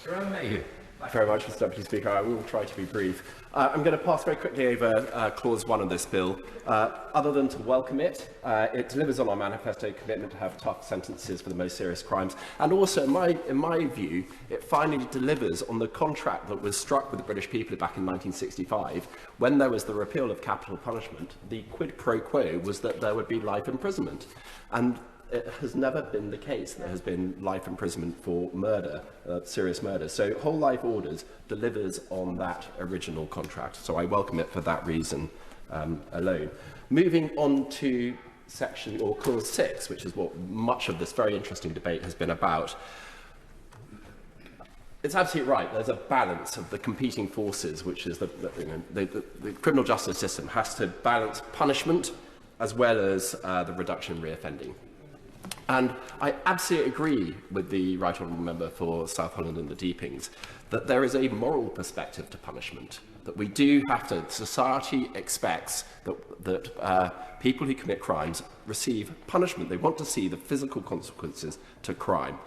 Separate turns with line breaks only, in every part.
Thank you very much, Mr. Deputy Speaker. I will try to be brief. I'm going to pass very quickly over Clause 1 of this bill. Other than to welcome it, it delivers on our manifesto commitment to have tough sentences for the most serious crimes. And also, in my view, it finally delivers on the contract that was struck with the British people back in 1965. When there was the repeal of capital punishment, the quid pro quo was that there would be life imprisonment. And it has never been the case. There has been life imprisonment for murder, serious murder. So whole life orders delivers on that original contract. So I welcome it for that reason alone. Moving on to section or clause 6, which is what much of this very interesting debate has been about. It's absolutely right. There's a balance of the competing forces, which is the criminal justice system has to balance punishment as well as the reduction in reoffending. And I absolutely agree with the Right Honourable Member for South Holland and the Deepings that there is a moral perspective to punishment, that we do have to, society expects that people who commit crimes receive punishment. They want to see the physical consequences to crime.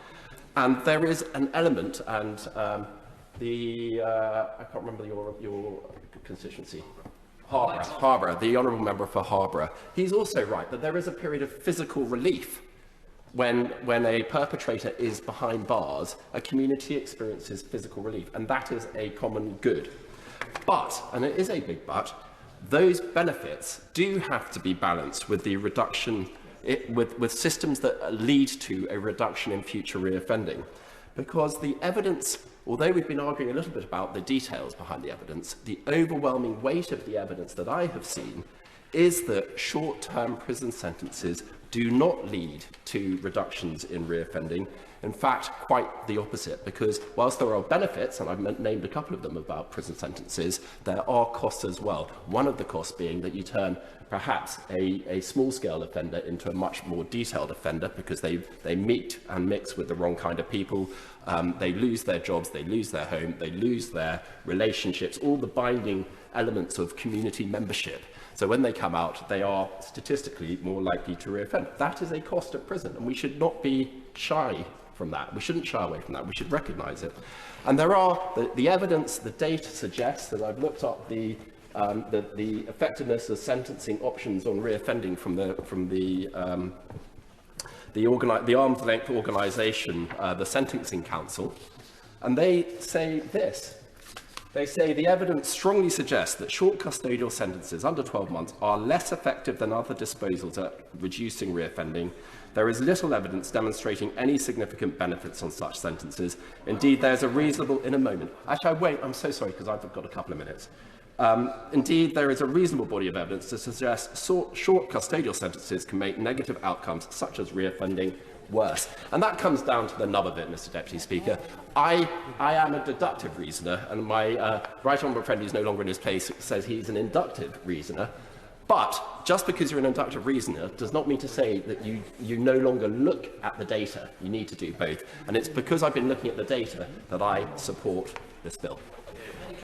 And there is an element, and I can't remember your constituency. Harborough, the Honourable Member for Harborough. He's also right that there is a period of physical relief when a perpetrator is behind bars. A community experiences physical relief, and that is a common good. But, and it is a big but, those benefits do have to be balanced with the reduction, with systems that lead to a reduction in future reoffending. Because the evidence, although we've been arguing a little bit about the details behind the evidence, the overwhelming weight of the evidence that I have seen is that short-term prison sentences do not lead to reductions in reoffending. In fact, quite the opposite, because whilst there are benefits, and I've named a couple of them about prison sentences, there are costs as well. One of the costs being that you turn perhaps a small-scale offender into a much more detailed offender because they meet and mix with the wrong kind of people. They lose their jobs, they lose their home, they lose their relationships, all the binding elements of community membership. So when they come out, they are statistically more likely to reoffend. That is a cost of prison, and we should not be shy from that. We shouldn't shy away from that. We should recognise it. And there are the evidence, the data suggests that I've looked up the effectiveness of sentencing options on reoffending from the arm's length organisation, the Sentencing Council, and they say this. They say the evidence strongly suggests that short custodial sentences under 12 months are less effective than other disposals at reducing reoffending. There is little evidence demonstrating any significant benefits on such sentences. Indeed, there's a reasonable, in a moment. Actually, wait, I'm so sorry because I've got a couple of minutes. Indeed, there is a reasonable body of evidence to suggest short custodial sentences can make negative outcomes such as reoffending worse. And that comes down to the nub of it, Mr. Deputy Speaker. I am a deductive reasoner, and my right honourable friend who's no longer in his place says he's an inductive reasoner. But just because you're an inductive reasoner does not mean to say that you no longer look at the data. You need to do both. And it's because I've been looking at the data that I support this bill.